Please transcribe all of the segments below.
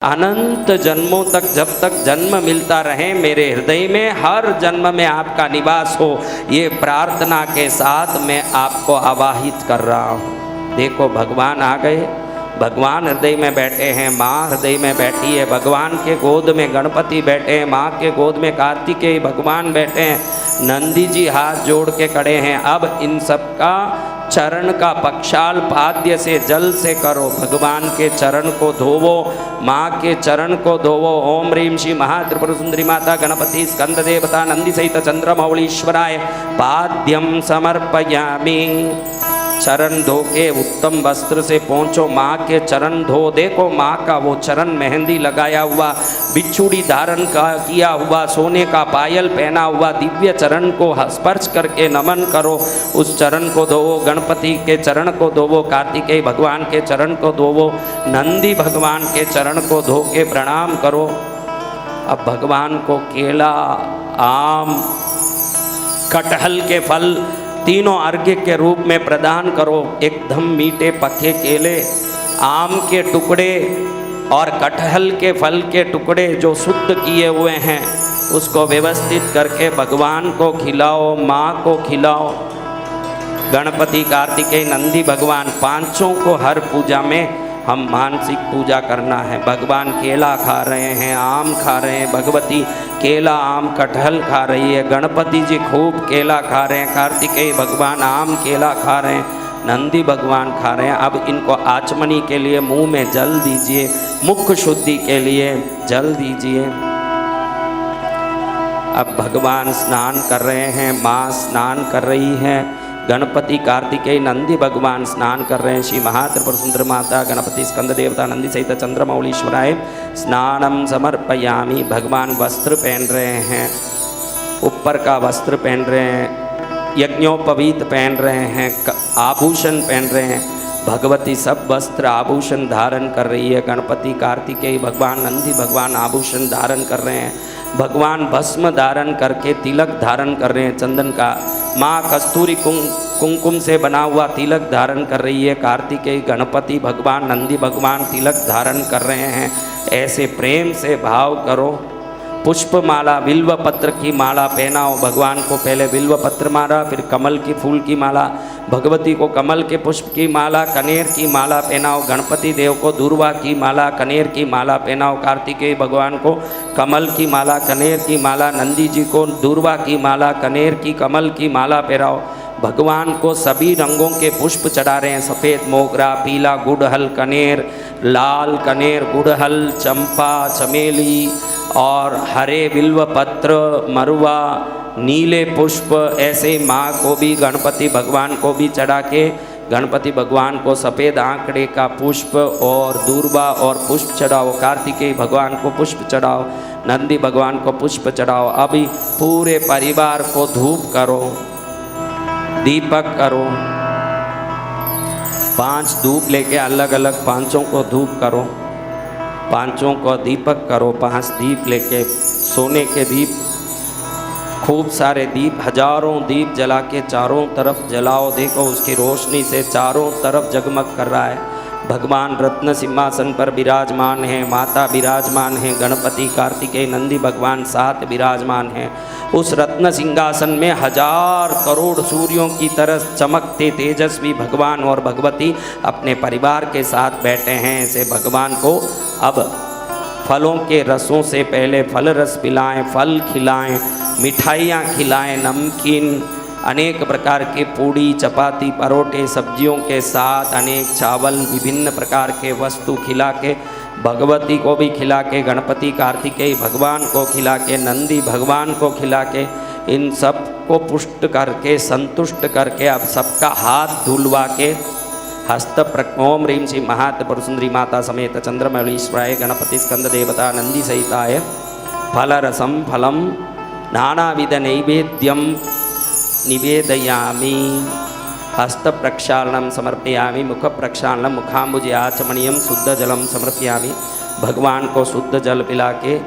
अनंत जन्मों तक जब तक जन्म मिलता रहे मेरे हृदय में हर जन्म में आपका निवास हो, ये प्रार्थना के साथ मैं आपको आवाहित कर रहा हूँ। देखो भगवान आ गए, भगवान हृदय में बैठे हैं, माँ हृदय में बैठी है, भगवान के गोद में गणपति बैठे हैं, माँ के गोद में कार्तिकेय भगवान बैठे हैं, नंदी जी हाथ जोड़ के खड़े हैं। अब इन सब का चरण का पक्षाल पाद्य से जल से करो, भगवान के चरण को धोवो, माँ के चरण को धोवो। ओम ह्रीं श्री महात्रिपुर सुंदरी माता गणपति स्कंद देवता नंदी सहित चंद्रमौलीश्वराय पाद्यम समर्पयामि। चरण धो के उत्तम वस्त्र से पहुँचो, माँ के चरण धो। देखो माँ का वो चरण मेहंदी लगाया हुआ, बिच्छुड़ी धारण का किया हुआ, सोने का पायल पहना हुआ दिव्य चरण को स्पर्श करके नमन करो। उस चरण को धोवो, गणपति के चरण को धोवो, कार्तिकेय भगवान के चरण को धोवो, नंदी भगवान के चरण को धो के प्रणाम करो। अब भगवान को केला, आम, कटहल के फल तीनों अर्घ्य के रूप में प्रदान करो। एकदम मीठे पके केले, आम के टुकड़े और कटहल के फल के टुकड़े जो शुद्ध किए हुए हैं उसको व्यवस्थित करके भगवान को खिलाओ, माँ को खिलाओ। गणपति, कार्तिकेय, नंदी भगवान पांचों को हर पूजा में हम मानसिक पूजा करना है। भगवान केला खा रहे हैं, आम खा रहे हैं, भगवती केला, आम, कटहल खा रही है, गणपति जी खूब केला खा रहे हैं, कार्तिकेय भगवान आम, केला खा रहे हैं, नंदी भगवान खा रहे हैं। अब इनको आचमनी के लिए मुंह में जल दीजिए, मुख शुद्धि के लिए जल दीजिए। अब भगवान स्नान कर रहे हैं, माँ स्नान कर रही है, गणपति, कार्तिकेय, नंदी भगवान स्नान कर रहे हैं। श्री महात्रिपुर सुंदर माता गणपति स्कंद देवता नंदी सहित चंद्रमौलीश्वराय स्नानम समर्पयामि। भगवान वस्त्र पहन रहे हैं, ऊपर का वस्त्र पहन रहे हैं, यज्ञोपवीत पहन रहे हैं, आभूषण पहन रहे हैं। भगवती सब वस्त्र आभूषण धारण कर रही है। गणपति, कार्तिकेय भगवान, नंदी भगवान आभूषण धारण कर रहे हैं। भगवान भस्म धारण करके तिलक धारण कर रहे हैं चंदन का। माँ कस्तूरी कुमकुम से बना हुआ तिलक धारण कर रही है। कार्तिकेय, गणपति भगवान, नंदी भगवान तिलक धारण कर रहे हैं। ऐसे प्रेम से भाव करो। पुष्प माला, बिल्व पत्र की माला पहनाओ भगवान को। पहले बिल्व पत्र माला, फिर कमल की फूल की माला, भगवती को कमल के पुष्प की माला, कनेर की माला पहनाओ। गणपति देव को दूर्वा की माला, कनेर की माला पहनाओ। कार्तिकेय भगवान को कमल की माला, कनेर की माला, नंदी जी को दूर्वा की माला, कनेर की, कमल की माला पहनाओ। भगवान को सभी रंगों के पुष्प चढ़ा रहे हैं। सफ़ेद मोगरा, पीला गुड़हल कनेर, लाल कनेर गुड़हल, चंपा, चमेली और हरे बिल्व पत्र, मरुआ, नीले पुष्प। ऐसे माँ को भी, गणपति भगवान को भी चढ़ा के गणपति भगवान को सफ़ेद आंकड़े का पुष्प और दूर्वा और पुष्प चढ़ाओ। कार्तिकेय भगवान को पुष्प चढ़ाओ, नंदी भगवान को पुष्प चढ़ाओ। अभी पूरे परिवार को धूप करो, दीपक करो। 5 धूप लेके अलग अलग पांचों को धूप करो, पांचों को दीपक करो। 5 दीप लेके, सोने के दीप, खूब सारे दीप, हजारों दीप जला के चारों तरफ जलाओ। देखो उसकी रोशनी से चारों तरफ जगमग कर रहा है। भगवान रत्न सिंहासन पर विराजमान है, माता विराजमान है, गणपति, कार्तिकेय, नंदी भगवान साथ विराजमान हैं। उस रत्न सिंहासन में 1000 करोड़ सूर्यों की तरह चमकते तेजस्वी भगवान और भगवती अपने परिवार के साथ बैठे हैं। ऐसे भगवान को अब फलों के रसों से पहले फल रस पिलाएं, फल खिलाएं, मिठाइयाँ खिलाएं, नमकीन, अनेक प्रकार के पूड़ी, चपाती, परोठे, सब्जियों के साथ अनेक चावल, विभिन्न प्रकार के वस्तु खिला के भगवती को भी खिला के, गणपति, कार्तिकेय भगवान को खिला के, नंदी भगवान को खिला के, इन सब को पुष्ट करके, संतुष्ट करके अब सबका हाथ धुलवा के हस्त ओम ह्रीं श्री महात्रिपुर सुंदरी माता समेत चंद्रमौलीश्वराय गणपति स्कंद देवता नंदी सहिताय फलरसम फलम नानाविध नैवेद्यम निवेदयामि। हस्त प्रक्षालनम समर्पयामि, मुख प्रक्षालनम, मुखाम्बुजे आचमनीयम, शुद्ध जलम समर्पयामि। भगवान को शुद्ध जल पिला के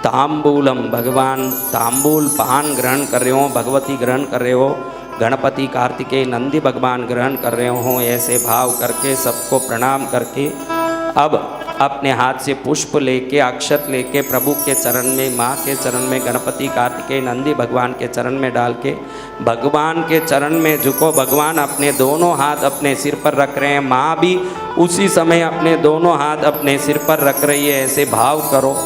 तांबूलम, भगवान तांबूल पान ग्रहण कर रहे हो, भगवती ग्रहण कर रहे हो, गणपति, कार्तिकेय, नंदी भगवान ग्रहण कर रहे हो। ऐसे भाव करके सबको प्रणाम करके अब अपने हाथ से पुष्प लेके अक्षत लेके प्रभु के चरण में, माँ के चरण में, गणपति कार्तिकेय नंदी भगवान के चरण में डाल के भगवान के चरण में झुको। भगवान अपने दोनों हाथ अपने सिर पर रख रहे हैं, माँ भी उसी समय अपने दोनों हाथ अपने सिर पर रख रही है। ऐसे भाव करो,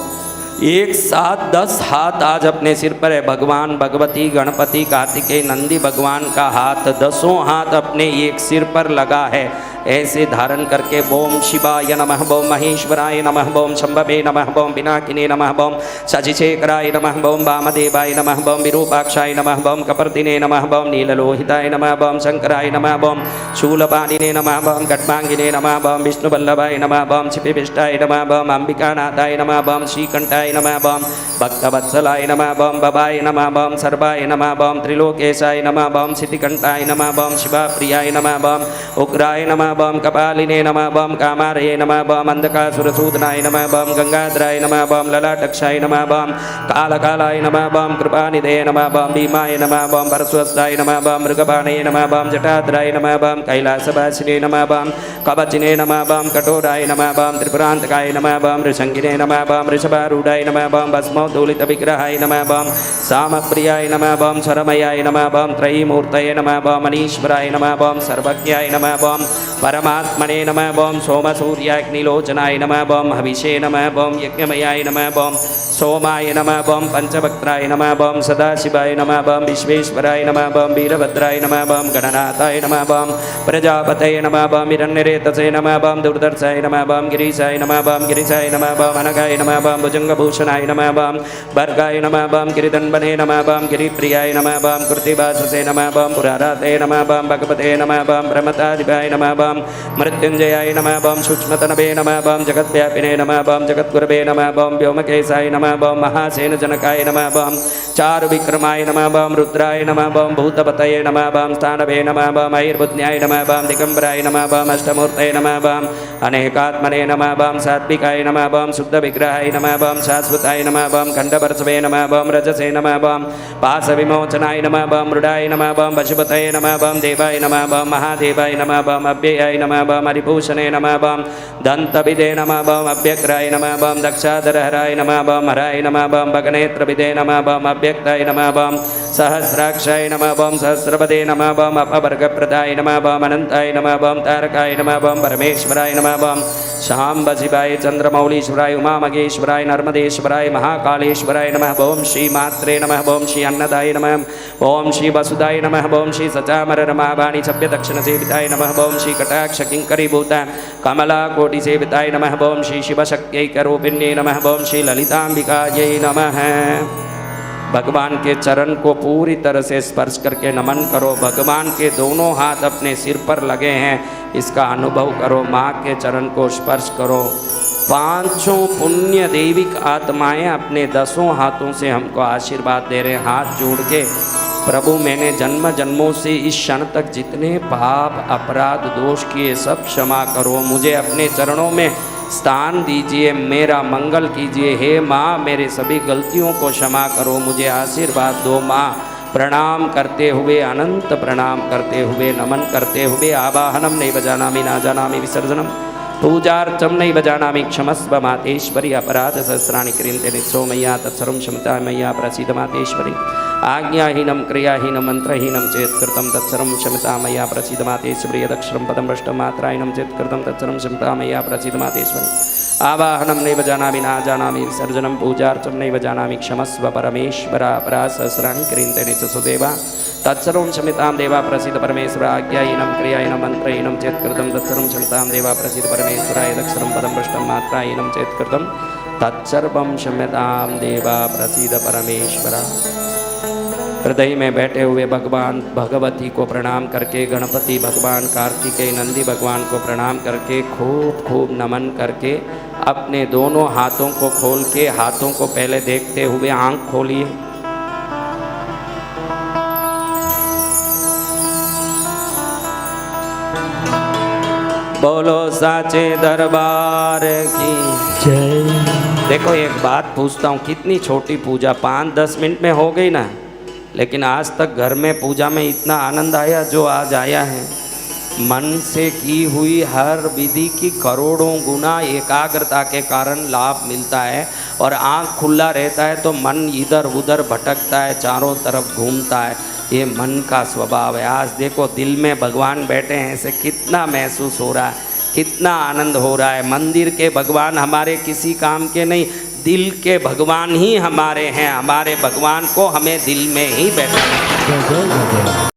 एक साथ 10 हाथ आज अपने सिर पर है। भगवान, भगवती, गणपति, कार्तिकेय, नंदी भगवान का हाथ 10 हाथ अपने एक सिर पर लगा है। ऐसे धारण करके ओम शिवाय नमः, ओम महेश्वराय नमः, ओम शंभवे नमः, ओम पिनाकिने नमः, ओम शशिशेखराय नमः, ओम वामदेवाय नमः, ओम विरूपाक्षाय नमः, ओम कपर्दिने नमः, ओम नीललोहिताय नमः, ओम शंकराय नमः, ओम शूलपाणिने नमः, ओम खड्गांगिने नमः, ओम विष्णुवल्लभाय नमः, ओम क्षितिविष्टाय नमः, ओम अंबिकानाथाय नमः, ओम श्रीकंठाय नमः, ओम भक्तवत्सलाय नमः, ओम भवाय नमः, ओम सर्वाय नमः, ओम त्रिलोकेशाय नमः, ओम सिद्धिकंठाय नमः, ओम शिवाप्रियाय नमः, ओम उग्राय नमः, ओम कपालिने नमः, ओम कामारये नमः, ओम अंधकासुरसूदनाय नमः, ओम गंगाधराय नमः, ओम ललाटक्षाय नमः, ओम कालकालाय नमः, ओम कृपानिधये नमः, ओम भीमाय नमः, ओम परशुहस्ताय नमः, ओम मृगबाणये नमः, ओम जटाधराय नमः, ओम कैलासवासिने नमः, ओम कवचिने नमः, ओम कठोराय नमः, ओम त्रिपुरान्तकाय नमः, ओम ऋषंगिने नमः, ओम ऋषभारूढाय नमः, ओम भस्मोद्धूलितविग्रहाय नमः, ओम सामप्रियाय नमः, ओम स्वरमयाय नमः, ओम त्रयीमूर्तये नमः, ओम मनीश्वराय नमः, ओम सर्वज्ञाय नमः, ओम परमात्मने नमः, ओम सोमसूर्याग्निलोचनाय नमः, ओम हविषे नमः, ओम यज्ञमयाय नमः, ओम सोमाय नमः, ओम पंचवक्त्राय नमः, ओम सदाशिवाय नमः, ओम विश्वेश्वराय नमः, ओम वीरभद्राय नमः, ओम गणनाथाय नमः, ओम प्रजापतये नमः, ओम हिरण्यरेतसे नमः, ओम दुर्धर्षाय नमः, ओम गिरीशाय नमः, ओम गिरिशाय नमः, ओम अनघाय नमः, ओम भुजंगभूषणाय नमः, ओम भर्गाय नमः, ओम गिरिधन्वने नमः, ओम गिरिप्रियाय नमः, ओम कृतिवाससे नमः, ओम पुराराते नमः, ओम भगवते नमः, ओम ब्रह्मतादिपाय नमः, ओम मृत्युंजयाय नमः, ओम सूक्ष्मतनवे नमः, ओम जगद्व्यापिने नमः, ओम जगद्गुरवे नमः, ओम व्योमकेशाय नमः, ओम महासेनजनकाय नमः, ओम चारुविक्रमाय नमः, ओम रुद्राय नमः, ओम भूतपतये नमः, ओम स्थानवे नमः, ओम ऐर्बुद्ध्याय नमः, ओम दिगंबराय नमः, ओम अष्टमूर्तये नमः, ओम अनेकात्मने नमः, ओम सात्विकाय नमः, ओम शुद्धविग्रहाय नमः, ओम शाश्वताय नमः, ओम खंडवर्षवे नमः, ओम रजसे नमः, ओम पाशविमोचनाय नमः, ओम मृडाय नमः, ओम पशुपतये नमः, ओम देवाय नमः, ओम महादेवाय नमः, ओम अव्ययाय नमः, ओम हरिभूषणे नमः, ओम दन्तविदे नमः, ओम अव्यग्राय नमः, ओम दक्षाधरहराय नमः, ओम हराय नमः, ओम भगनेत्रविदे नमः, ओम अव्यक्ताय नमः, ओम सहस्राक्षाय नमः, ओम सहस्रपदे नमः, ओम अपवर्गप्रदाय नमः, ओम अनंताय नमः, ओम तारकाय नमः, ओम परमेश्वराय नमः, ओम शाम्ब शिवाय चंद्रमौलीश्वराय उमामगेश्वराय नर्मदेश्वराय महाकालेश्वराय नमः, ओम श्री मात्रे नमः, ओम श्री अन्नदाय नमः, ओम श्री वसुदाय नमः, ओम श्री सचामर रमावाणी सभ्य दक्षिण सेविताय नमः, ओम श्री कटाक्ष किंकरीभूत कमला कोटि सेविताय नमः, ओम श्री शिवशक्त्यैकरूपिण्ये नमः, ओम श्री ललिताम्बिकायै नमः। भगवान के चरण को पूरी तरह से स्पर्श करके नमन करो। भगवान के दोनों हाथ अपने सिर पर लगे हैं, इसका अनुभव करो। माँ के चरण को स्पर्श करो। 5 पुण्य देविक आत्माएं अपने 10 हाथों से हमको आशीर्वाद दे रहे हैं, हाथ जोड़ के। प्रभु, मैंने जन्म जन्मों से इस क्षण तक जितने पाप अपराध दोष किए सब क्षमा करो। मुझे अपने चरणों में स्थान दीजिए, मेरा मंगल कीजिए। हे माँ, मेरे सभी गलतियों को क्षमा करो, मुझे आशीर्वाद दो। माँ, प्रणाम करते हुए, अनंत प्रणाम करते हुए, नमन करते हुए, आवाहनम नैव जानामि न जानामि विसर्जनम पूजार्चम नैव जानामि क्षमस्व मातेश्वरी। अपराध सहस्राणि क्रियन्ते नित्सो मय्या तत्सर्वं क्षमता मय्या प्रसीद मातेश्वरी। आज्ञाहीनं क्रियाहीनं मंत्रहीनं चेत्कृतं तत्सर्वं क्षमता मय्या प्रसीद मातेश्वरी। यदक्षरं पदं भ्रष्टं मात्राहीनं चेत्कृतं तत्सर्वं क्षमता मय्या प्रसीद मातेश्वरी। आवाहनं नैव जानामि न जानामि विसर्जनं पूजार्चं नैव जानामि क्षमस्व परमेश्वरा। अपराध सहस्राणि क्रियन्ते नित्सो देवा तत्सर्वं क्षमतां देवा प्रसीद परमेश्वर। आज्ञाहीनं क्रियाहीनं मंत्रहीनं चेत्कृतं तत्सर्वं क्षमतां देवा प्रसीद परमेश्वर। यदक्षरं पदं भ्रष्टं मात्राहीनं चेत्कृतं तत्सर्वं क्षमतां देवा प्रसीद परमेश्वर। हृदय में बैठे हुए भगवान भगवती को प्रणाम करके, गणपति भगवान, कार्तिकेय नंदी भगवान को प्रणाम करके, खूब खूब नमन करके, अपने दोनों हाथों को खोल के, हाथों को पहले देखते हुए आंख खोलिए। बोलो साचे दरबार की जय। देखो, एक बात पूछता हूँ, कितनी छोटी पूजा, 5-10 मिनट में हो गई ना, लेकिन आज तक घर में पूजा में इतना आनंद आया जो आज आया है। मन से की हुई हर विधि की करोड़ों गुना एकाग्रता के कारण लाभ मिलता है। और आँख खुला रहता है तो मन इधर उधर भटकता है, चारों तरफ घूमता है। ये मन का स्वभाव है। आज देखो दिल में भगवान बैठे हैं, ऐसे कितना महसूस हो रहा है, कितना आनंद हो रहा है। मंदिर के भगवान हमारे किसी काम के नहीं, दिल के भगवान ही हमारे हैं। हमारे भगवान को हमें दिल में ही बैठाना है।